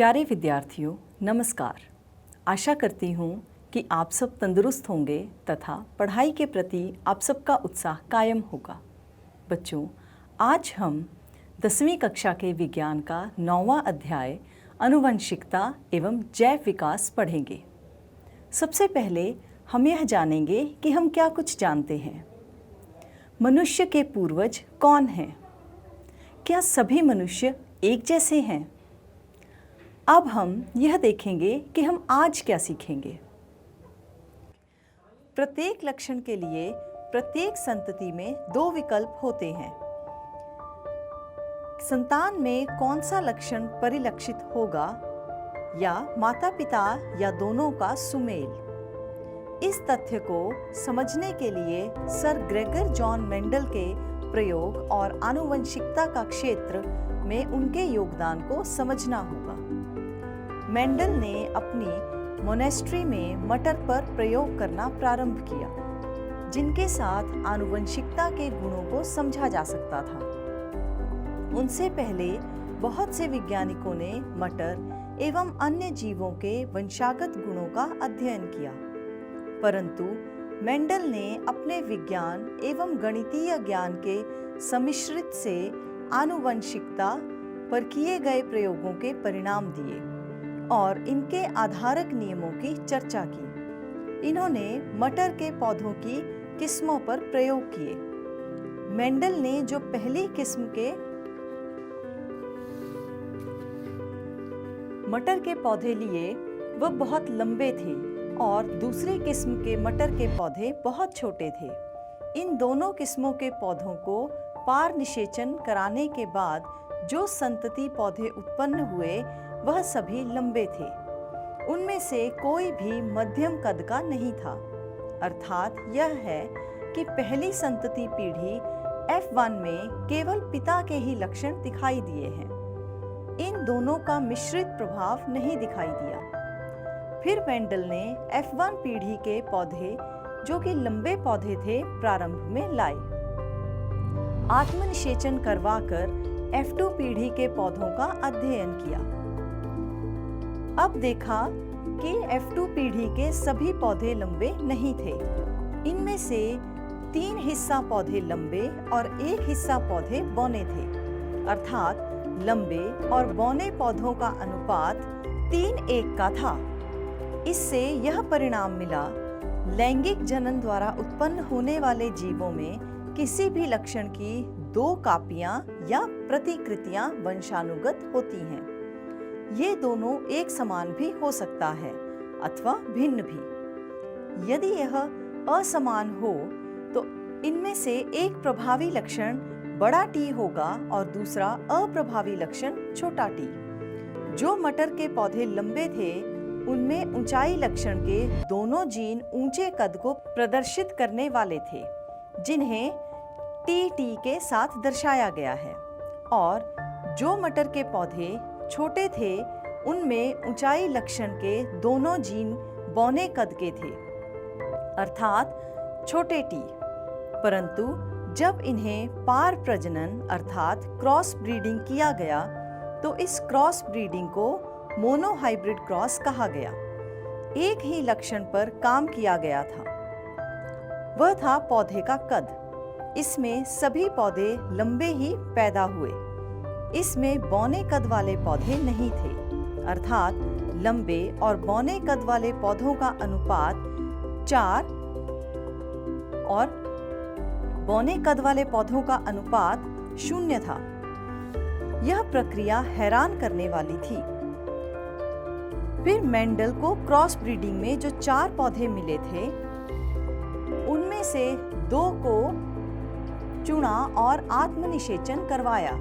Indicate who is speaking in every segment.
Speaker 1: प्यारे विद्यार्थियों, नमस्कार। आशा करती हूँ कि आप सब तंदुरुस्त होंगे तथा पढ़ाई के प्रति आप सबका उत्साह कायम होगा। बच्चों, आज हम 10वीं कक्षा के विज्ञान का 9वां अध्याय आनुवंशिकता एवं जैव विकास पढ़ेंगे। सबसे पहले हम यह जानेंगे कि हम क्या कुछ जानते हैं। मनुष्य के पूर्वज कौन हैं? क्या सभी मनुष्य एक जैसे हैं? अब हम यह देखेंगे कि हम आज क्या सीखेंगे। प्रत्येक लक्षण के लिए प्रत्येक संतति में 2 विकल्प होते हैं। संतान में कौन सा लक्षण परिलक्षित होगा या माता-पिता या दोनों का सुमेल। इस तथ्य को समझने के लिए सर ग्रेगर जॉन मेंडल के प्रयोग और आनुवंशिकता का क्षेत्र में उनके योगदान को समझना होगा। मेंडल ने अपनी मोनेस्ट्री में मटर पर प्रयोग करना प्रारंभ किया, जिनके साथ आनुवंशिकता के गुणों को समझा जा सकता था। उनसे पहले बहुत से वैज्ञानिकों ने मटर एवं अन्य जीवों के वंशागत गुणों का अध्ययन किया, परंतु मेंडल ने अपने विज्ञान एवं गणितीय ज्ञान के सम्मिश्रित से आनुवंशिकता पर किए गए प्रयोगों के परिणाम दिए और इनके आधारक नियमों की चर्चा की। इन्होंने मटर के पौधों की किस्मों पर प्रयोग किए। मेंडल ने जो पहली किस्म के मटर के पौधे लिए वह बहुत लंबे थे और दूसरी किस्म के मटर के पौधे बहुत छोटे थे। इन दोनों किस्मों के पौधों को पार निषेचन कराने के बाद जो संतति पौधे उत्पन्न हुए वह सभी लंबे थे। उनमें से कोई भी मध्यम कद का नहीं था। अर्थात यह है कि पहली संतति पीढ़ी F1 में केवल पिता के ही लक्षण दिखाई दिए हैं। इन दोनों का मिश्रित प्रभाव नहीं दिखाई दिया। फिर मेंडल ने F1 पीढ़ी के पौधे, जो कि लंबे पौधे थे, प्रारंभ में लाए। आत्मनिषेचन करवाकर F2 पीढ़ी के पौधों का अध्ययन किया। अब देखा कि F2 पीढ़ी के सभी पौधे लंबे नहीं थे। इनमें से 3 हिस्सा पौधे लंबे और 1 हिस्सा पौधे बौने थे। अर्थात लंबे और बौने पौधों का अनुपात 3:1 का था। इससे यह परिणाम मिला, लैंगिक जनन द्वारा उत्पन्न होने वाले जीवों में किसी भी लक्षण की 2 कापियां या प्रतिकृतियां वंशानुगत होती हैं। ये दोनों एक समान भी हो सकता है अथवा भिन्न भी। यदि यह असमान हो तो इनमें से एक प्रभावी लक्षण बड़ा टी होगा और दूसरा अप्रभावी लक्षण छोटा टी। जो मटर के पौधे लंबे थे, उनमें ऊंचाई लक्षण के दोनों जीन ऊंचे कद को प्रदर्शित करने वाले थे, जिन्हें टी के साथ दर्शाया गया है। और जो मटर के पौधे छोटे थे, उनमें ऊंचाई लक्षण के दोनों जीन बौने कद के थे, अर्थात छोटे टी। परंतु जब इन्हें पार प्रजनन अर्थात क्रॉस ब्रीडिंग किया गया, तो इस क्रॉस ब्रीडिंग को मोनोहाइब्रिड क्रॉस कहा गया। एक ही लक्षण पर काम किया गया था, वह था पौधे का कद। इसमें सभी पौधे लंबे ही पैदा हुए। इसमें बौने कद वाले पौधे नहीं थे, अर्थात लंबे और बौने कद वाले पौधों का अनुपात 4 और बौने कद वाले पौधों का अनुपात 0 था। यह प्रक्रिया हैरान करने वाली थी। फिर मेंडल को क्रॉस ब्रीडिंग में जो 4 पौधे मिले थे, उनमें से 2 को चुना और आत्मनिषेचन करवाया,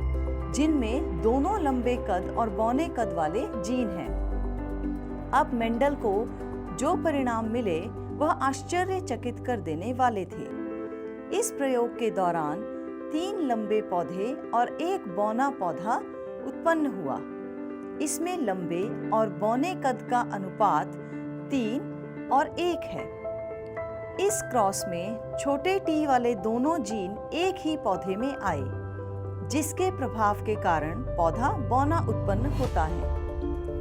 Speaker 1: जिनमें दोनों लंबे कद और बौने कद वाले जीन हैं। अब मेंडल को जो परिणाम मिले वह आश्चर्यचकित कर देने वाले थे। इस प्रयोग के दौरान 3 लंबे पौधे और 1 बौना पौधा उत्पन्न हुआ। इसमें लंबे और बौने कद का अनुपात 3 और 1 है। इस क्रॉस में छोटे टी वाले दोनों जीन एक ही पौधे में आए, जिसके प्रभाव के कारण पौधा बौना उत्पन्न होता है।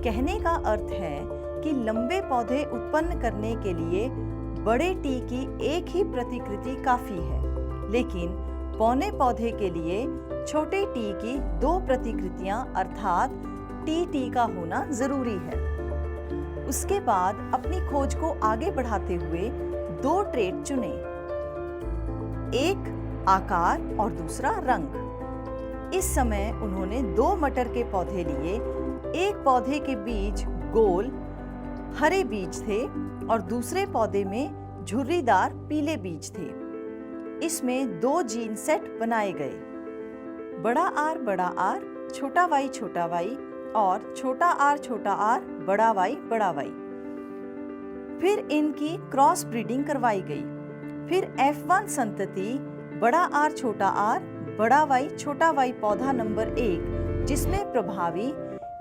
Speaker 1: कहने का अर्थ है कि लंबे पौधे उत्पन्न करने के लिए बड़े टी की एक ही प्रतिकृति काफी है, लेकिन पौने पौधे के लिए छोटे टी की 2 प्रतिकृतियां अर्थात टी का होना जरूरी है। उसके बाद अपनी खोज को आगे बढ़ाते हुए 2 ट्रेट चुने, एक आकार और दूसरा रंग। इस समय उन्होंने 2 मटर के पौधे लिए। एक पौधे के बीज गोल हरे बीज थे और दूसरे पौधे में झुर्रीदार पीले बीज थे। इसमें 2 जीन सेट बनाए गए, बड़ा आर छोटा वाई और छोटा आर बड़ा वाई। फिर इनकी क्रॉस ब्रीडिंग करवाई गई। फिर F1 संतति बड़ा आर छोटा वाई पौधा नंबर 1, जिसमें प्रभावी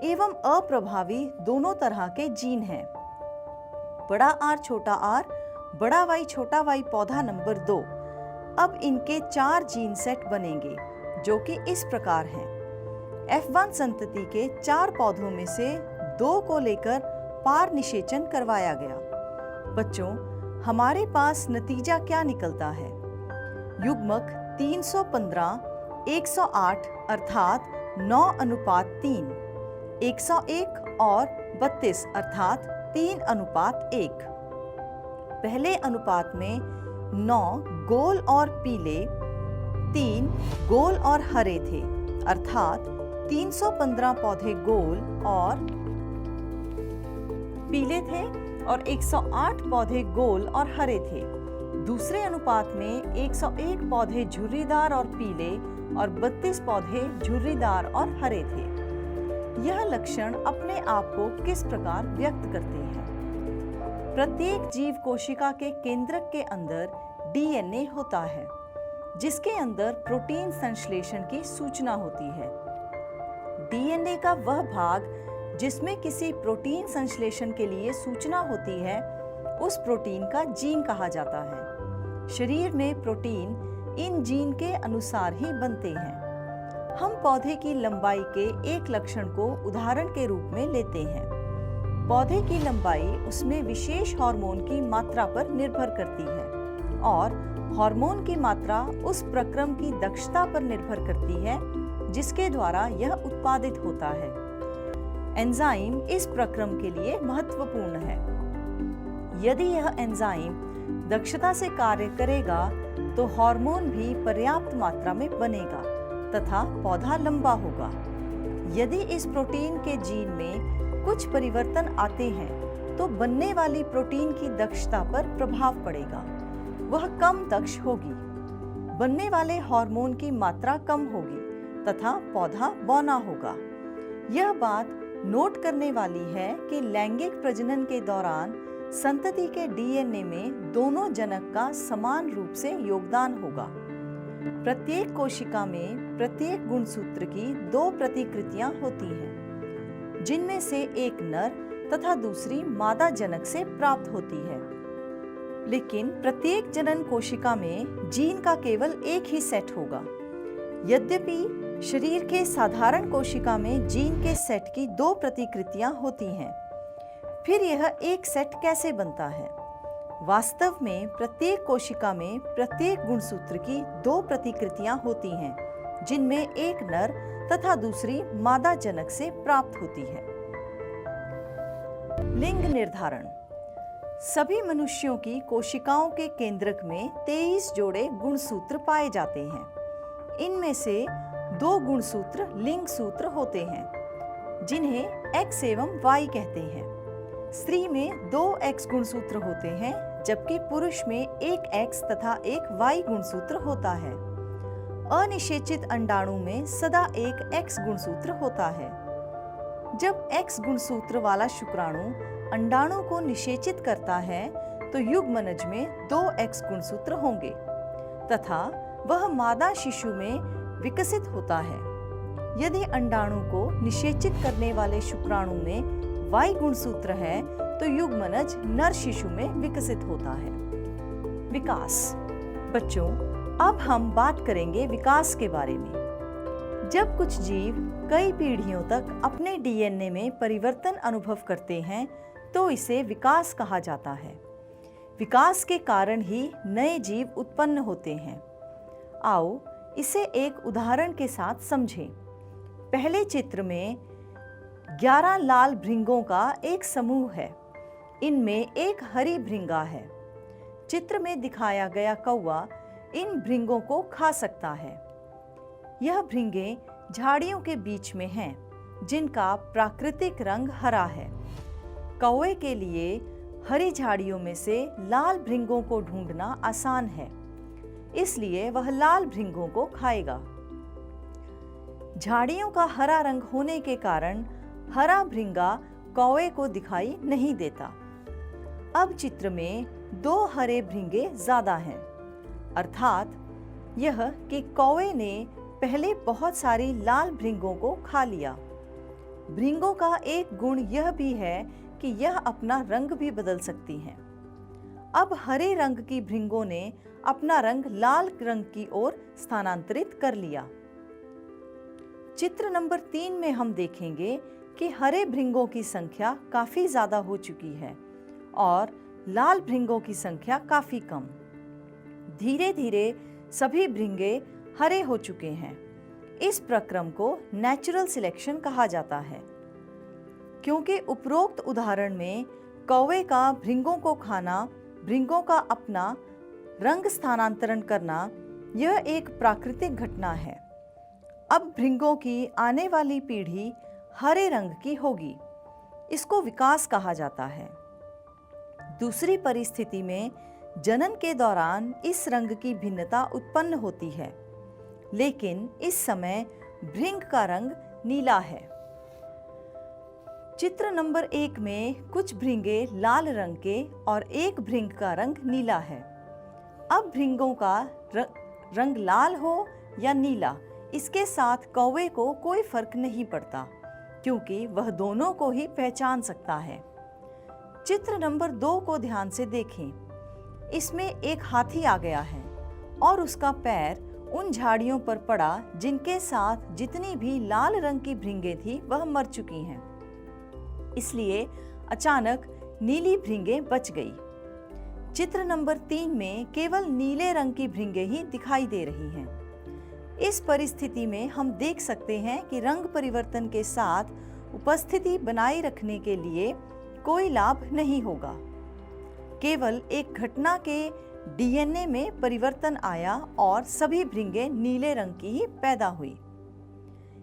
Speaker 1: एवं अप्रभावी दोनों तरह के जीन हैं। बड़ा आर छोटा वाई पौधा नंबर 2। अब इनके 4 जीन सेट बनेंगे, जो कि इस प्रकार हैं। F1 संतति के 4 पौधों में से 2 को लेकर पार निषेचन करवाया गया। बच्चों, हमारे पास नतीजा क्या निकलता है? युग्मक 315 108 अर्थात 9:3, 101 और 32 अर्थात 3:1। पहले अनुपात में 9 गोल और पीले, 3 गोल और हरे थे, अर्थात 315 पौधे गोल और पीले थे और 108 पौधे गोल और हरे थे। दूसरे अनुपात में 101 पौधे झुर्रीदार और पीले और 32 पौधे झुर्रीदार और हरे थे। यह लक्षण अपने आप को किस प्रकार व्यक्त करते हैं? प्रत्येक जीव कोशिका के केंद्रक के अंदर DNA होता है, जिसके अंदर प्रोटीन संश्लेषण की सूचना होती है। DNA का वह भाग जिसमें किसी प्रोटीन संश्लेषण के लिए सूचना होती है, उस प्रोटीन का जीन कहा जाता है। शरीर में प्रोटीन इन जीन के अनुसार ही बनते हैं। हम पौधे की लंबाई के एक लक्षण को उदाहरण के रूप में लेते हैं। पौधे की लंबाई उसमें विशेष हार्मोन की मात्रा पर निर्भर करती है और हार्मोन की मात्रा उस प्रक्रम की दक्षता पर निर्भर करती है जिसके द्वारा यह उत्पादित होता है। एंजाइम इस प्रक्रम के लिए महत्वपूर्ण है। यदि यह एंजाइम दक्षता से कार्य करेगा तो हार्मोन भी पर्याप्त मात्रा में बनेगा तथा पौधा लंबा होगा। यदि इस प्रोटीन के जीन में कुछ परिवर्तन आते हैं तो बनने वाली प्रोटीन की दक्षता पर प्रभाव पड़ेगा, वह कम दक्ष होगी। बनने वाले हार्मोन की मात्रा कम होगी तथा पौधा बौना होगा। यह बात नोट करने वाली है कि लैंगिक प्रजनन के दौरान संतति के DNA में दोनों जनक का समान रूप से योगदान होगा। प्रत्येक कोशिका में प्रत्येक गुणसूत्र की 2 प्रतिकृतियां होती हैं, जिनमें से एक नर तथा दूसरी मादा जनक से प्राप्त होती है। लेकिन प्रत्येक जनन कोशिका में जीन का केवल एक ही सेट होगा। यद्यपि शरीर के साधारण कोशिका में जीन के सेट की 2 प्रतिकृतियां होती हैं, फिर यह एक सेट कैसे बनता है? वास्तव में प्रत्येक कोशिका में प्रत्येक गुणसूत्र की 2 प्रतिकृतियां होती हैं, जिनमें एक नर तथा दूसरी मादा जनक से प्राप्त होती है। लिंग निर्धारण। सभी मनुष्यों की कोशिकाओं के केंद्रक में 23 जोड़े गुणसूत्र पाए जाते हैं। इनमें से 2 गुणसूत्र लिंग सूत्र होते हैं, जिन्हें X एवं Y कहते हैं। स्त्री में 2 X गुणसूत्र होते हैं, जबकि पुरुष में एक X तथा एक Y गुणसूत्र होता है। अनिषेचित अंडाणु में सदा एक X गुणसूत्र होता है। जब X गुणसूत्र वाला शुक्राणु अंडाणु को निषेचित करता है तो युग्मनज में 2 X गुणसूत्र होंगे तथा वह मादा शिशु में विकसित होता है। यदि अंडाणु को निषेचित करने वाले शुक्राणु में Y गुणसूत्र है तो युग्मनज नर शिशु में विकसित होता है। विकास। बच्चों, अब हम बात करेंगे विकास के बारे में। जब कुछ जीव कई पीढ़ियों तक अपने डीएनए में परिवर्तन अनुभव करते हैं तो इसे विकास कहा जाता है। विकास के कारण ही नए जीव उत्पन्न होते हैं। आओ इसे एक उदाहरण के साथ समझें। पहले चित्र में 11 लाल भृंगों का एक समूह है। इनमें एक हरी भृंगा है। चित्र में दिखाया गया कौवा इन भृंगों को खा सकता है। यह भृंगे झाड़ियों के बीच में हैं, जिनका प्राकृतिक रंग हरा है। कौवे के लिए हरी झाड़ियों में से लाल भृंगों को ढूंढना आसान है, इसलिए वह लाल भृंगों को खाएगा। झाड़ियों का हरा रंग होने के कारण हरा भृंगा कौवे को दिखाई नहीं देता। अब चित्र में 2 हरे भृंगे ज्यादा हैं, अर्थात यह कि कौवे ने पहले बहुत सारी लाल भृंगों को खा लिया। भृंगों का एक गुण यह भी है कि यह अपना रंग भी बदल सकती हैं। अब हरे रंग की भृंगों ने अपना रंग लाल रंग की ओर स्थानांतरित कर लिया। चित्र नंबर 3 में हम देखेंगे कि हरे भृंगों की संख्या काफी ज्यादा हो चुकी है और लाल भृंगों की संख्या काफी कम। धीरे धीरे सभी भृंगे हरे हो चुके हैं। इस प्रक्रम को नेचुरल सिलेक्शन कहा जाता है, क्योंकि उपरोक्त उदाहरण में कौवे का भृंगों को खाना, भृंगों का अपना रंग स्थानांतरण करना, यह एक प्राकृतिक घटना है। अब भृंगों की आने वाली पीढ़ी हरे रंग की होगी। इसको विकास कहा जाता है। दूसरी परिस्थिति में जनन के दौरान इस रंग की भिन्नता उत्पन्न होती है, लेकिन इस समय भृंग का रंग नीला है। चित्र नंबर 1 में कुछ भृंगे लाल रंग के और एक भृंग का रंग नीला है। अब भृंगों का रंग लाल हो या नीला, इसके साथ कौवे को कोई फर्क नहीं पड़ता, क्योंकि वह दोनों को ही पहचान सकता है। चित्र नंबर 2 को ध्यान से देखें। इसमें एक हाथी आ गया है और उसका पैर उन झाड़ियों पर पड़ा जिनके साथ जितनी भी लाल रंग की भृंगे थी वह मर चुकी हैं। इसलिए अचानक नीली भृंगे बच गई। चित्र नंबर 3 में केवल नीले रंग की भृंगे ही दिखाई दे रही हैं। इस परिस्थिति में हम देख सकते हैं कि रंग परिवर्तन के साथ उपस्थिति बनाए रखने के लिए कोई लाभ नहीं होगा। केवल एक घटना के डीएनए में परिवर्तन आया और सभी भृंगे नीले रंग की ही पैदा हुई।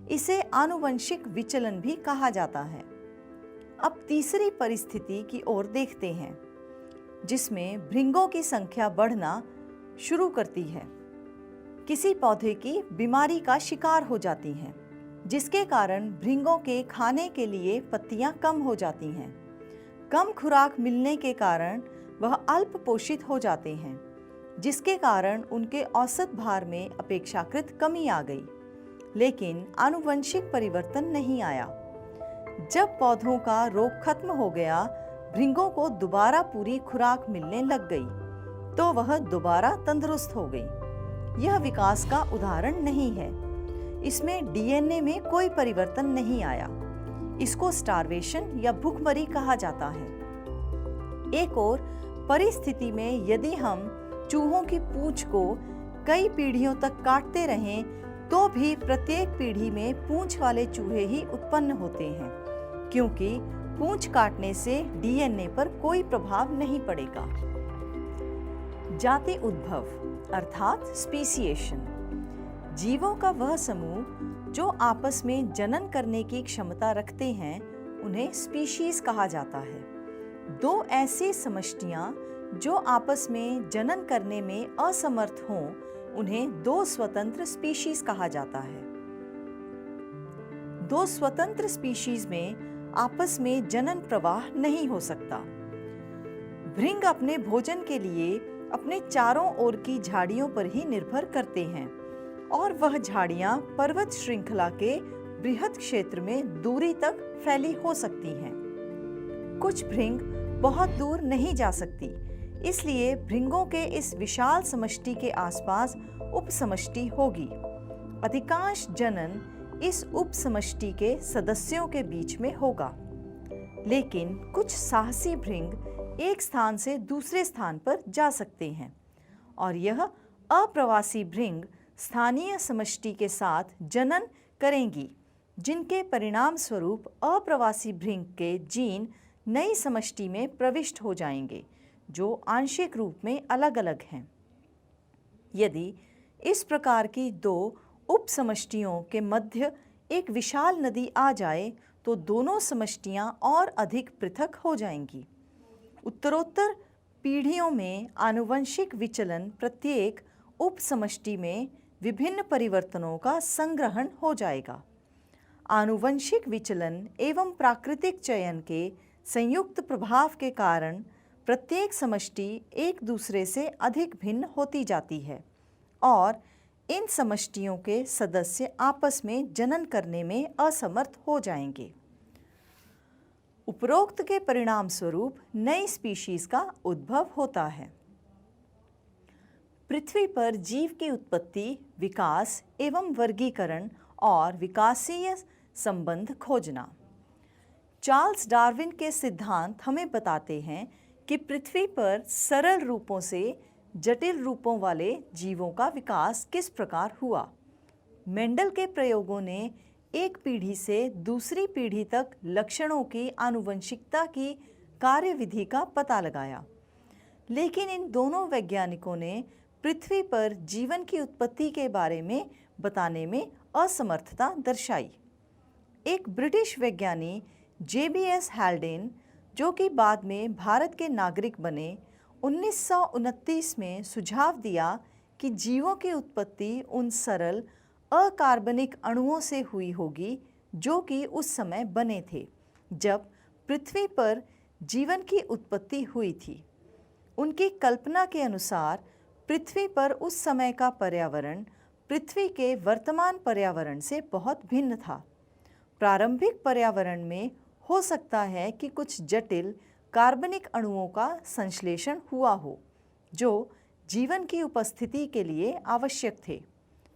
Speaker 1: इसे आनुवंशिक विचलन भी कहा जाता है। अब तीसरी परिस्थिति की ओर देखते हैं, जिसमें भृंगों की संख्या बढ़ना शुरू करती है। किसी पौधे की बीमारी का शिकार हो जाती हैं, जिसके कारण भृंगों के खाने के लिए पत्तियां कम हो जाती हैं। कम खुराक मिलने के कारण वह अल्प पोषित हो जाते हैं, जिसके कारण उनके औसत भार में अपेक्षाकृत कमी आ गई, लेकिन आनुवंशिक परिवर्तन नहीं आया। जब पौधों का रोग खत्म हो गया, भृंगों को दोबारा पूरी खुराक मिलने लग गई, तो वह दोबारा तंदुरुस्त हो गई। यह विकास का उदाहरण नहीं है। इसमें डीएनए में कोई परिवर्तन नहीं आया। इसको स्टार्वेशन या भूखमरी कहा जाता है। एक और परिस्थिति में यदि हम चूहों की पूंछ को कई पीढ़ियों तक काटते रहें, तो भी प्रत्येक पीढ़ी में पूंछ वाले चूहे ही उत्पन्न होते हैं, क्योंकि पूंछ काटने से डीएनए पर कोई प्रभाव नहीं पड़ेगा। जाति उद्भव अर्थात स्पीसिएशन, जीवों का वह समूह जो आपस में जनन करने की क्षमता रखते हैं, उन्हें स्पीशीज कहा जाता है। दो ऐसी समष्टियां जो आपस में जनन करने में असमर्थ हों, उन्हें दो स्वतंत्र स्पीशीज कहा जाता है। दो स्वतंत्र स्पीशीज में आपस में जनन प्रवाह नहीं हो सकता। भृंग अपने भोजन के लिए अपने चारों ओर की झाड़ियों पर ही निर्भर करते हैं, और वह झाड़ियां पर्वत श्रृंखला के बृहद क्षेत्र में दूरी तक फैली हो सकती हैं। कुछ भृंग बहुत दूर नहीं जा सकती, इसलिए भृंगों के इस विशाल समष्टि के आसपास उपसमष्टि होगी। अधिकांश जनन इस उप समष्टि के सदस्यों के बीच में होगा। लेकिन कुछ साहसी भृंग एक स्थान से दूसरे स्थान पर जा सकते हैं और यह अप्रवासी भृंग स्थानीय समष्टि के साथ जनन करेंगी, जिनके परिणाम स्वरूप अप्रवासी भृंग के जीन नई समष्टि में प्रविष्ट हो जाएंगे, जो आंशिक रूप में अलग अलग हैं। यदि इस प्रकार की दो उप समष्टियों के मध्य एक विशाल नदी आ जाए तो दोनों समष्टियां और अधिक पृथक हो जाएंगी। उत्तरोत्तर पीढ़ियों में आनुवंशिक विचलन प्रत्येक उप समष्टि में विभिन्न परिवर्तनों का संग्रहण हो जाएगा। आनुवंशिक विचलन एवं प्राकृतिक चयन के संयुक्त प्रभाव के कारण प्रत्येक समष्टि एक दूसरे से अधिक भिन्न होती जाती है और इन समष्टियों के सदस्य आपस में जनन करने में असमर्थ हो जाएंगे। उपरोक्त के परिणाम स्वरूप नई स्पीशीज का उद्भव होता है। पृथ्वी पर जीव की उत्पत्ति, विकास एवं वर्गीकरण और विकासीय संबंध खोजना। चार्ल्स डार्विन के सिद्धांत हमें बताते हैं कि पृथ्वी पर सरल रूपों से जटिल रूपों वाले जीवों का विकास किस प्रकार हुआ। मेंडल के प्रयोगों ने एक पीढ़ी से दूसरी पीढ़ी तक लक्षणों की आनुवंशिकता की कार्यविधि का पता लगाया, लेकिन इन दोनों वैज्ञानिकों ने पृथ्वी पर जीवन की उत्पत्ति के बारे में बताने में असमर्थता दर्शाई। एक ब्रिटिश वैज्ञानिक JBS हैल्डेन, जो कि बाद में भारत के नागरिक बने, 1929 में सुझाव दिया कि जीवों की उत्पत्ति उन सरल अकार्बनिक अणुओं से हुई होगी जो कि उस समय बने थे जब पृथ्वी पर जीवन की उत्पत्ति हुई थी। उनकी कल्पना के अनुसार पृथ्वी पर उस समय का पर्यावरण पृथ्वी के वर्तमान पर्यावरण से बहुत भिन्न था। प्रारंभिक पर्यावरण में हो सकता है कि कुछ जटिल कार्बनिक अणुओं का संश्लेषण हुआ हो जो जीवन की उपस्थिति के लिए आवश्यक थे।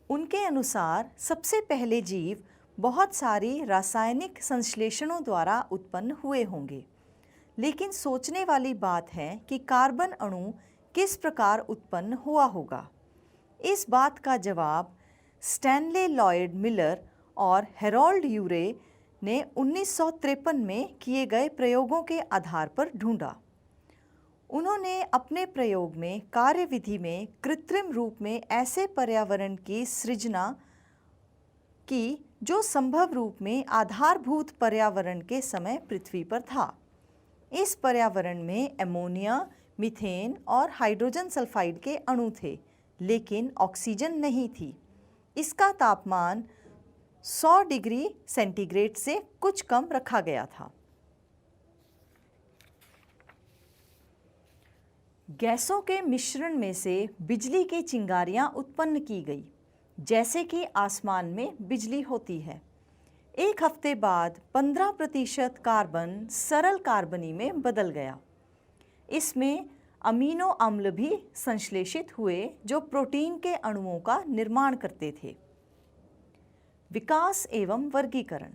Speaker 1: उनके अनुसार सबसे पहले जीव बहुत सारी रासायनिक संश्लेषणों द्वारा उत्पन्न हुए होंगे, लेकिन सोचने वाली बात है कि कार्बन अणु किस प्रकार उत्पन्न हुआ होगा। इस बात का जवाब स्टैनले लॉयड मिलर और हेरोल्ड यूरे ने 1953 में किए गए प्रयोगों के आधार पर ढूंढा। उन्होंने अपने प्रयोग में कार्यविधि में कृत्रिम रूप में ऐसे पर्यावरण की सृजना की जो संभव रूप में आधारभूत पर्यावरण के समय पृथ्वी पर था। इस पर्यावरण में अमोनिया, मीथेन और हाइड्रोजन सल्फाइड के अणु थे, लेकिन ऑक्सीजन नहीं थी। इसका तापमान 100 डिग्री सेंटीग्रेड से कुछ कम रखा गया था। गैसों के मिश्रण में से बिजली की चिंगारियां उत्पन्न की गई, जैसे कि आसमान में बिजली होती है। एक हफ्ते बाद 15% कार्बन सरल कार्बनी में बदल गया। इसमें अमीनो अम्ल भी संश्लेषित हुए जो प्रोटीन के अणुओं का निर्माण करते थे। विकास एवं वर्गीकरण।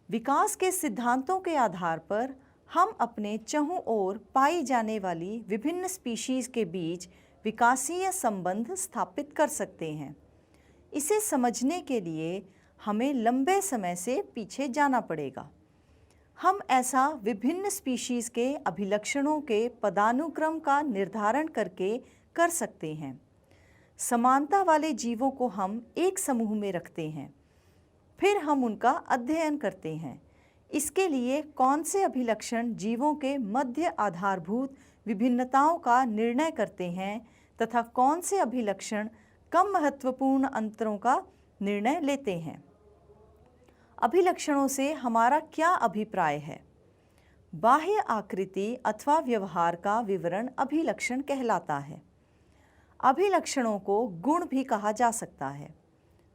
Speaker 1: विकास के सिद्धांतों के आधार पर हम अपने चहुं ओर पाई जाने वाली विभिन्न स्पीशीज़ के बीच विकासीय संबंध स्थापित कर सकते हैं। इसे समझने के लिए हमें लंबे समय से पीछे जाना पड़ेगा। हम ऐसा विभिन्न स्पीशीज़ के अभिलक्षणों के पदानुक्रम का निर्धारण करके कर सकते हैं। समानता वाले जीवों को हम एक समूह में रखते हैं, फिर हम उनका अध्ययन करते हैं। इसके लिए कौन से अभिलक्षण जीवों के मध्य आधारभूत विभिन्नताओं का निर्णय करते हैं तथा कौन से अभिलक्षण कम महत्वपूर्ण अंतरों का निर्णय लेते हैं। अभिलक्षणों से हमारा क्या अभिप्राय है? बाह्य आकृति अथवा व्यवहार का विवरण अभिलक्षण कहलाता है। अभिलक्षणों को गुण भी कहा जा सकता है।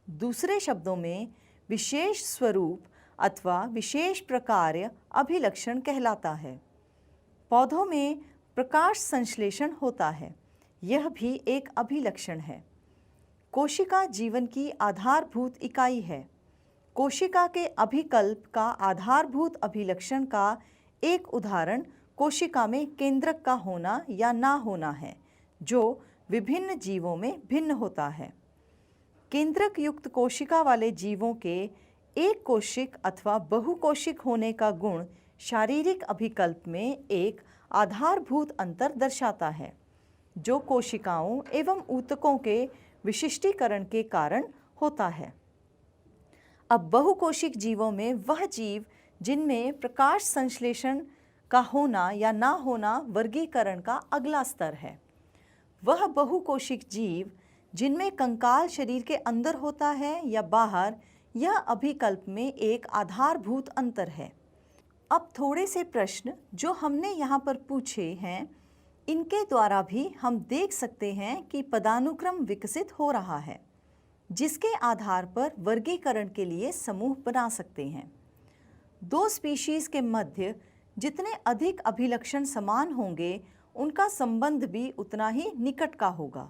Speaker 1: दूसरे शब्दों में विशेष स्वरूप अथवा विशेष प्रकार्य अभिलक्षण कहलाता है। पौधों में प्रकाश संश्लेषण होता है, यह भी एक अभिलक्षण है। कोशिका जीवन की आधारभूत इकाई है। कोशिका के अभिकल्प का आधारभूत अभिलक्षण का एक उदाहरण कोशिका में केंद्रक का होना या ना होना है, जो विभिन्न जीवों में भिन्न होता है। केंद्रक युक्त कोशिका वाले जीवों के एक कोशिक अथवा बहुकोशिक होने का गुण शारीरिक अभिकल्प में एक आधारभूत अंतर दर्शाता है, जो कोशिकाओं एवं ऊतकों के विशिष्टीकरण के कारण होता है। अब बहुकोशिक जीवों में वह जीव जिनमें प्रकाश संश्लेषण का होना या ना होना वर्गीकरण का अगला स्तर है। वह बहुकोशिक जीव जिनमें कंकाल शरीर के अंदर होता है या बाहर, यह अभिकल्प में एक आधारभूत अंतर है। अब थोड़े से प्रश्न जो हमने यहाँ पर पूछे हैं, इनके द्वारा भी हम देख सकते हैं कि पदानुक्रम विकसित हो रहा है, जिसके आधार पर वर्गीकरण के लिए समूह बना सकते हैं। दो स्पीशीज के मध्य जितने अधिक अभिलक्षण समान होंगे, उनका संबंध भी उतना ही निकट का होगा।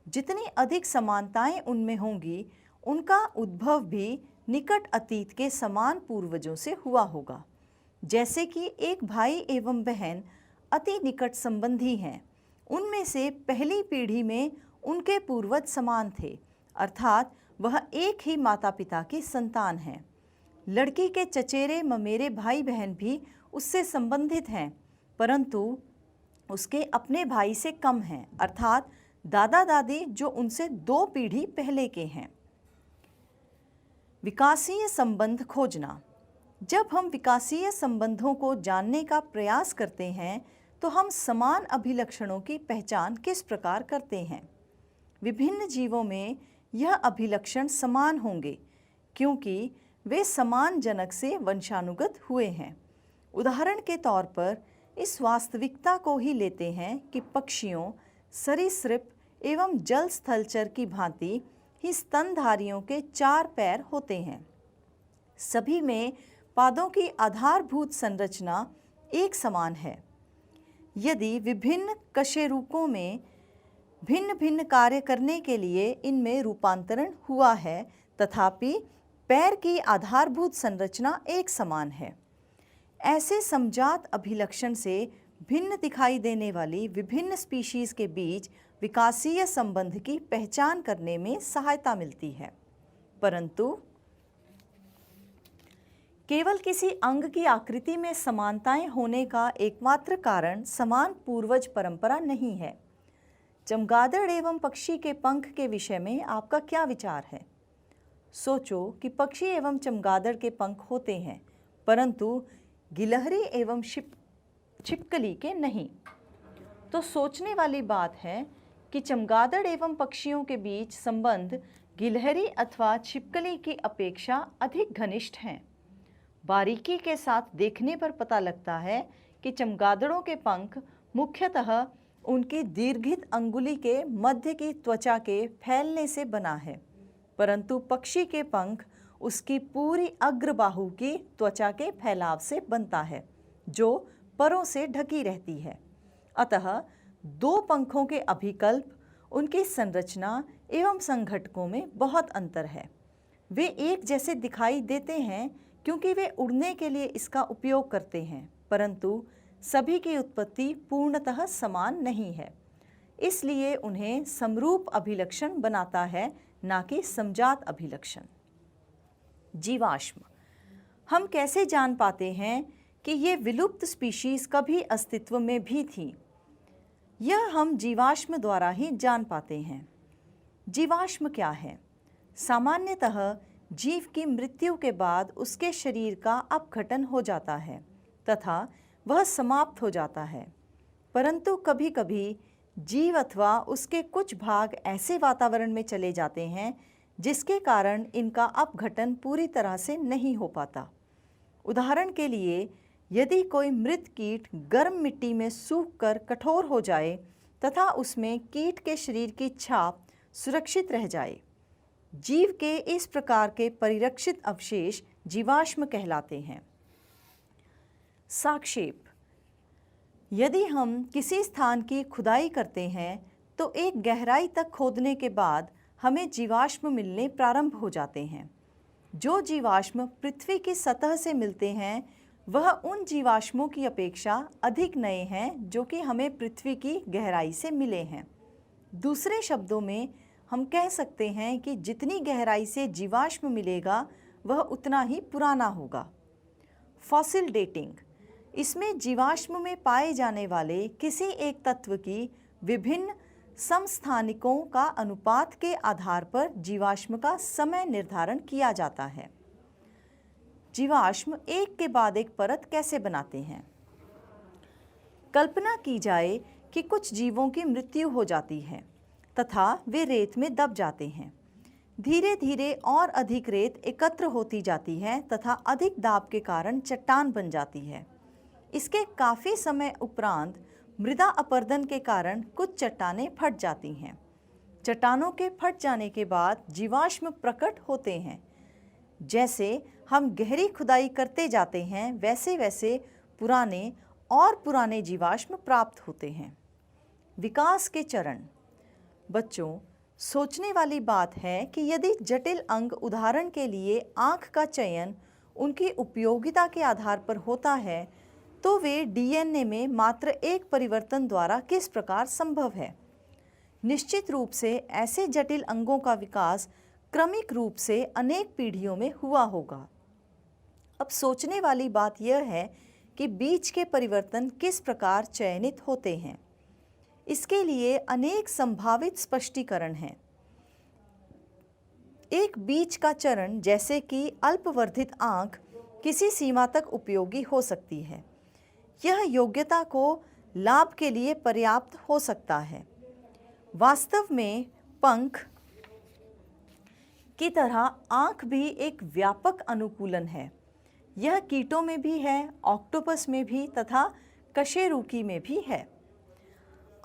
Speaker 1: जितनी अधिक समानताएं उनमें होंगी, उनका उद्भव भी निकट अतीत के समान पूर्वजों से हुआ होगा। जैसे कि एक भाई एवं बहन अति निकट संबंधी हैं, उनमें से पहली पीढ़ी में उनके पूर्वज समान थे, अर्थात वह एक ही माता पिता की संतान है। लड़की के चचेरे ममेरे भाई बहन भी उससे संबंधित हैं, परंतु उसके अपने भाई से कम हैं, अर्थात दादा दादी जो उनसे 2 पीढ़ी पहले के हैं। विकासीय संबंध खोजना। जब हम विकासीय संबंधों को जानने का प्रयास करते हैं, तो हम समान अभिलक्षणों की पहचान किस प्रकार करते हैं? विभिन्न जीवों में यह अभिलक्षण समान होंगे, क्योंकि वे समान जनक से वंशानुगत हुए हैं। उदाहरण के तौर पर इस वास्तविकता को ही लेते हैं कि पक्षियों, सरीसृप एवं जल स्थलचर की भांति ही स्तनधारियों के 4 पैर होते हैं। सभी में पादों की आधारभूत संरचना एक समान है। यदि विभिन्न कशेरुकों में भिन्न भिन्न कार्य करने के लिए इनमें रूपांतरण हुआ है, तथापि पैर की आधारभूत संरचना एक समान है। ऐसे समजात अभिलक्षण से भिन्न दिखाई देने वाली विभिन्न स्पीशीज के बीच विकासीय संबंध की पहचान करने में सहायता मिलती है। परंतु केवल किसी अंग की आकृति में समानताएं होने का एकमात्र कारण समान पूर्वज परंपरा नहीं है। चमगादड़ एवं पक्षी के पंख के विषय में आपका क्या विचार है? सोचो कि पक्षी एवं चमगादड़ के पंख होते हैं, परंतु गिलहरी एवं छिपकली के नहीं। तो सोचने वाली बात है कि चमगादड़ एवं पक्षियों के बीच संबंध गिलहरी अथवा छिपकली की अपेक्षा अधिक घनिष्ठ हैं। बारीकी के साथ देखने पर पता लगता है कि चमगादड़ों के पंख मुख्यतः उनकी दीर्घित अंगुली के मध्य की त्वचा के फैलने से बना है, परंतु पक्षी के पंख उसकी पूरी अग्रबाहु की त्वचा के फैलाव से बनता है, जो परों से ढकी रहती है। अतः 2 पंखों के अभिकल्प, उनकी संरचना एवं संघटकों में बहुत अंतर है। वे एक जैसे दिखाई देते हैं क्योंकि वे उड़ने के लिए इसका उपयोग करते हैं, परंतु सभी की उत्पत्ति पूर्णतः समान नहीं है। इसलिए उन्हें समरूप अभिलक्षण बनाता है, ना कि समजात अभिलक्षण। जीवाश्म। हम कैसे जान पाते हैं कि ये विलुप्त स्पीशीज कभी अस्तित्व में भी थी? यह हम जीवाश्म द्वारा ही जान पाते हैं। जीवाश्म क्या है? सामान्यतः जीव की मृत्यु के बाद उसके शरीर का अपघटन हो जाता है तथा वह समाप्त हो जाता है, परंतु कभी कभी जीव अथवा उसके कुछ भाग ऐसे वातावरण में चले जाते हैं जिसके कारण इनका अपघटन पूरी तरह से नहीं हो पाता। उदाहरण के लिए, यदि कोई मृत कीट गर्म मिट्टी में सूखकर कठोर हो जाए तथा उसमें कीट के शरीर की छाप सुरक्षित रह जाए, जीव के इस प्रकार के परिरक्षित अवशेष जीवाश्म कहलाते हैं। साक्षेप। यदि हम किसी स्थान की खुदाई करते हैं तो एक गहराई तक खोदने के बाद हमें जीवाश्म मिलने प्रारंभ हो जाते हैं। जो जीवाश्म पृथ्वी की सतह से मिलते हैं वह उन जीवाश्मों की अपेक्षा अधिक नए हैं जो कि हमें पृथ्वी की गहराई से मिले हैं। दूसरे शब्दों में हम कह सकते हैं कि जितनी गहराई से जीवाश्म मिलेगा वह उतना ही पुराना होगा। फॉसिल डेटिंग, इसमें जीवाश्म में पाए जाने वाले किसी एक तत्व की विभिन्न समस्थानिकों का अनुपात के आधार पर जीवाश्म का समय निर्धारण किया जाता है। जीवाश्म एक के बाद एक परत कैसे बनाते हैं? कल्पना की जाए कि कुछ जीवों की मृत्यु हो जाती है तथा वे रेत में दब जाते हैं। धीरे धीरे और अधिक रेत एकत्र होती जाती है तथा अधिक दाब के कारण चट्टान बन जाती है। इसके काफ़ी समय उपरांत मृदा अपरदन के कारण कुछ चट्टानें फट जाती हैं। चट्टानों के फट जाने के बाद जीवाश्म प्रकट होते हैं। जैसे हम गहरी खुदाई करते जाते हैं वैसे वैसे पुराने और पुराने जीवाश्म प्राप्त होते हैं। विकास के चरण। बच्चों, सोचने वाली बात है कि यदि जटिल अंग, उदाहरण के लिए आँख का चयन, उनकी उपयोगिता के आधार पर होता है तो वे डीएनए में मात्र एक परिवर्तन द्वारा किस प्रकार संभव है? निश्चित रूप से ऐसे जटिल अंगों का विकास क्रमिक रूप से अनेक पीढ़ियों में हुआ होगा। अब सोचने वाली बात यह है कि बीज के परिवर्तन किस प्रकार चयनित होते हैं। इसके लिए अनेक संभावित स्पष्टीकरण हैं। एक बीज का चरण, जैसे कि अल्पवर्धित आँख, किसी सीमा तक उपयोगी हो सकती है। यह योग्यता को लाभ के लिए पर्याप्त हो सकता है। वास्तव में पंख की तरह आँख भी एक व्यापक अनुकूलन है। यह कीटों में भी है, ऑक्टोपस में भी तथा कशेरुकी में भी है।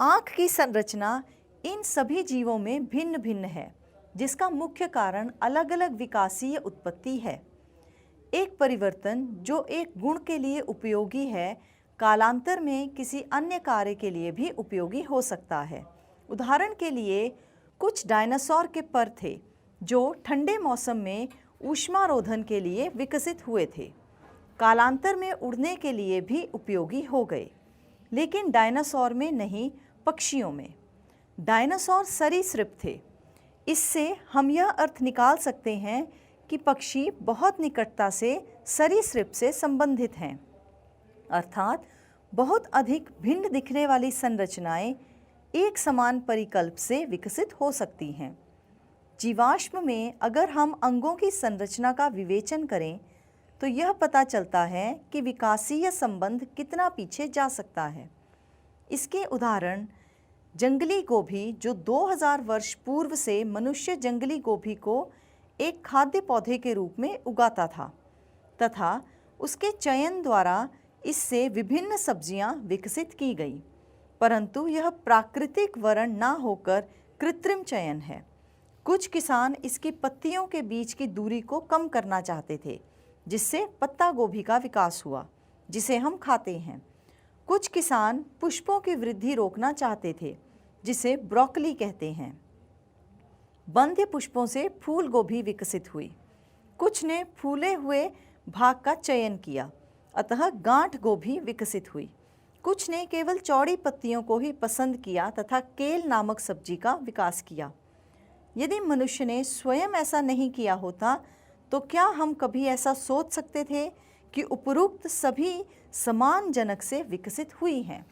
Speaker 1: आँख की संरचना इन सभी जीवों में भिन्न भिन्न है, जिसका मुख्य कारण अलग अलग विकासीय उत्पत्ति है। एक परिवर्तन जो एक गुण के लिए उपयोगी है, कालांतर में किसी अन्य कार्य के लिए भी उपयोगी हो सकता है। उदाहरण के लिए कुछ डायनासोर के पर थे जो ठंडे मौसम में ऊष्मारोधन के लिए विकसित हुए थे। कालांतर में उड़ने के लिए भी उपयोगी हो गए, लेकिन डायनासोर में नहीं, पक्षियों में। डायनासोर सरीसृप थे। इससे हम यह अर्थ निकाल सकते हैं कि पक्षी बहुत निकटता से सरीसृप से संबंधित हैं, अर्थात बहुत अधिक भिन्न दिखने वाली संरचनाएं एक समान परिकल्प से विकसित हो सकती हैं। जीवाश्म में अगर हम अंगों की संरचना का विवेचन करें तो यह पता चलता है कि विकासीय संबंध कितना पीछे जा सकता है। इसके उदाहरण जंगली गोभी, जो 2000 वर्ष पूर्व से मनुष्य जंगली गोभी को एक खाद्य पौधे के रूप में उगाता था तथा उसके चयन द्वारा इससे विभिन्न सब्जियां विकसित की गई, परंतु यह प्राकृतिक वर्ण ना होकर कृत्रिम चयन है। कुछ किसान इसकी पत्तियों के बीच की दूरी को कम करना चाहते थे, जिससे पत्ता गोभी का विकास हुआ, जिसे हम खाते हैं। कुछ किसान पुष्पों की वृद्धि रोकना चाहते थे, जिसे ब्रोकली कहते हैं। बंध्य पुष्पों से फूल गोभी विकसित हुई। कुछ ने फूले हुए भाग का चयन किया, अतः गांठ गोभी विकसित हुई। कुछ ने केवल चौड़ी पत्तियों को ही पसंद किया तथा केल नामक सब्जी का विकास किया। यदि मनुष्य ने स्वयं ऐसा नहीं किया होता तो क्या हम कभी ऐसा सोच सकते थे कि उपरोक्त सभी समान जनक से विकसित हुई हैं?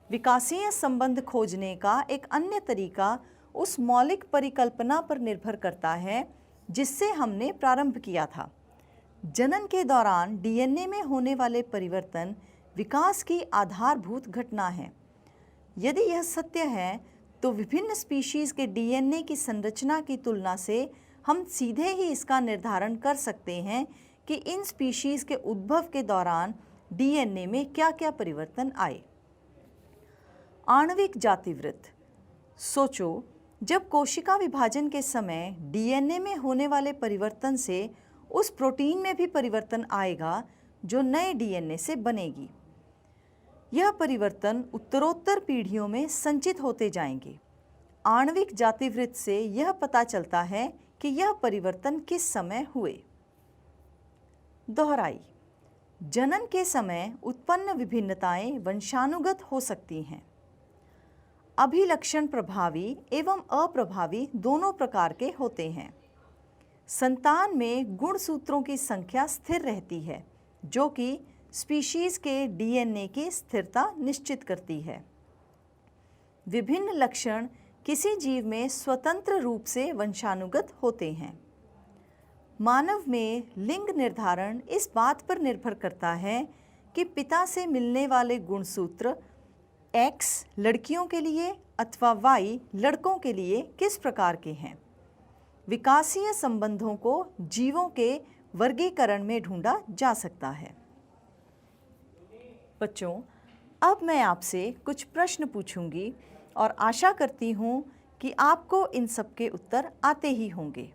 Speaker 1: विकासीय संबंध खोजने का एक अन्य तरीका उस मौलिक परिकल्पना पर निर्भर करता है जिससे हमने प्रारंभ किया था। जनन के दौरान डीएनए में होने वाले परिवर्तन विकास की आधारभूत घटना है। यदि यह सत्य है तो विभिन्न स्पीशीज के डीएनए की संरचना की तुलना से हम सीधे ही इसका निर्धारण कर सकते हैं कि इन स्पीशीज के उद्भव के दौरान डीएनए में क्या-क्या परिवर्तन आए। आणविक जातिवृत्त। सोचो, जब कोशिका विभाजन के समय डीएनए में होने वाले परिवर्तन से उस प्रोटीन में भी परिवर्तन आएगा जो नए डीएनए से बनेगी। यह परिवर्तन उत्तरोत्तर पीढ़ियों में संचित होते जाएंगे। आणविक जातिवृत्त से यह पता चलता है कि यह परिवर्तन किस समय हुए। दोहराई, जनन के समय उत्पन्न विभिन्नताएं वंशानुगत हो सकती हैं। अभिलक्षण प्रभावी एवं अप्रभावी दोनों प्रकार के होते हैं। संतान में गुणसूत्रों की संख्या स्थिर रहती है, जो कि स्पीशीज के डीएनए की स्थिरता निश्चित करती है। विभिन्न लक्षण किसी जीव में स्वतंत्र रूप से वंशानुगत होते हैं। मानव में लिंग निर्धारण इस बात पर निर्भर करता है कि पिता से मिलने वाले गुणसूत्र X लड़कियों के लिए अथवा Y लड़कों के लिए किस प्रकार के हैं। विकासीय संबंधों को जीवों के वर्गीकरण में ढूंढा जा सकता है। बच्चों, अब मैं आपसे कुछ प्रश्न पूछूंगी और आशा करती हूँ कि आपको इन सब के उत्तर आते ही होंगे।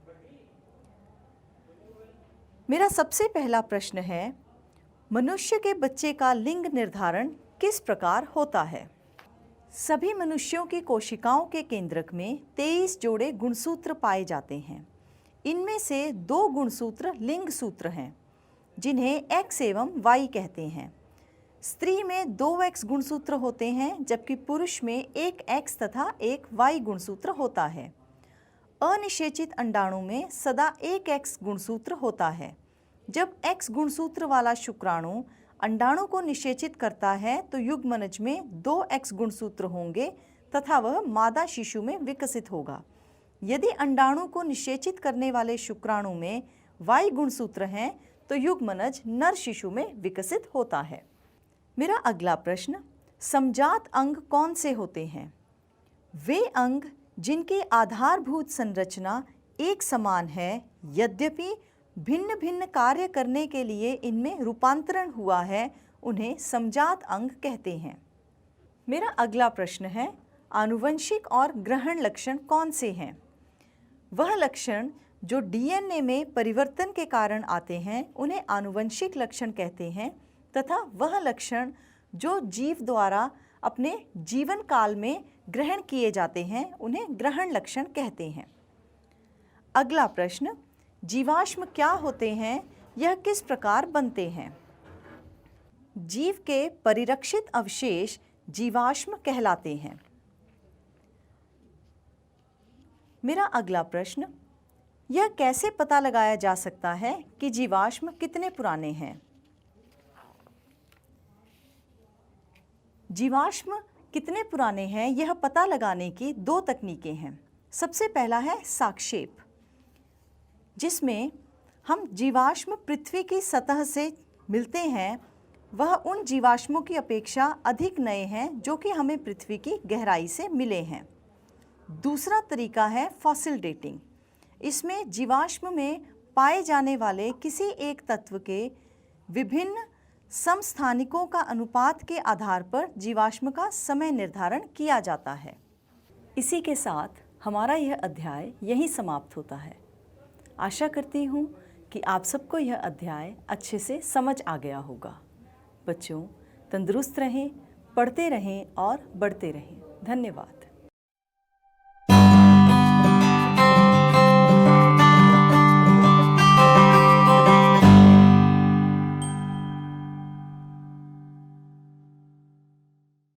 Speaker 1: मेरा सबसे पहला प्रश्न है, मनुष्य के बच्चे का लिंग निर्धारण किस प्रकार होता है। सभी मनुष्यों की कोशिकाओं के केंद्रक में 23 जोड़े गुणसूत्र पाए जाते हैं। इनमें से 2 गुणसूत्र लिंग सूत्र हैं, जिन्हें X एवं Y कहते हैं। स्त्री में 2X गुणसूत्र होते हैं, जबकि पुरुष में एक X तथा एक Y गुणसूत्र होता है। अनिषेचित अंडाणु में सदा एक X गुणसूत्र होता है। जब X गुणसूत्र वाला शुक्राणु अंडाणु को निषेचित करता है तो युग्मनज में 2X गुणसूत्र होंगे तथा वह मादा शिशु में विकसित होगा। यदि अंडाणु को निषेचित करने वाले शुक्राणु में Y गुणसूत्र हैं तो युग्मनज नर शिशु में विकसित होता है। मेरा अगला प्रश्न, समजात अंग कौन से होते हैं। वे अंग जिनकी आधारभूत संरचना एक समान है, यद्यपि भिन्न भिन्न कार्य करने के लिए इनमें रूपांतरण हुआ है, उन्हें समजात अंग कहते हैं। मेरा अगला प्रश्न है, आनुवंशिक और ग्रहण लक्षण कौन से हैं। वह लक्षण जो डीएनए में परिवर्तन के कारण आते हैं उन्हें आनुवंशिक लक्षण कहते हैं, तथा वह लक्षण जो जीव द्वारा अपने जीवन काल में ग्रहण किए जाते हैं उन्हें ग्रहण लक्षण कहते हैं। अगला प्रश्न, जीवाश्म क्या होते हैं, यह किस प्रकार बनते हैं। जीव के परिरक्षित अवशेष जीवाश्म कहलाते हैं। मेरा अगला प्रश्न, यह कैसे पता लगाया जा सकता है कि जीवाश्म कितने पुराने हैं। जीवाश्म कितने पुराने हैं यह पता लगाने की 2 तकनीकें हैं। सबसे पहला है साक्षेप, जिसमें हम जीवाश्म पृथ्वी की सतह से मिलते हैं, वह उन जीवाश्मों की अपेक्षा अधिक नए हैं जो कि हमें पृथ्वी की गहराई से मिले हैं। दूसरा तरीका है फॉसिल डेटिंग। इसमें जीवाश्म में पाए जाने वाले किसी एक तत्व के विभिन्न समस्थानिकों का अनुपात के आधार पर जीवाश्म का समय निर्धारण किया जाता है। इसी के साथ हमारा यह अध्याय यहीं समाप्त होता है। आशा करती हूँ कि आप सबको यह अध्याय अच्छे से समझ आ गया होगा। बच्चों, तंदुरुस्त रहें, पढ़ते रहें और बढ़ते रहें। धन्यवाद।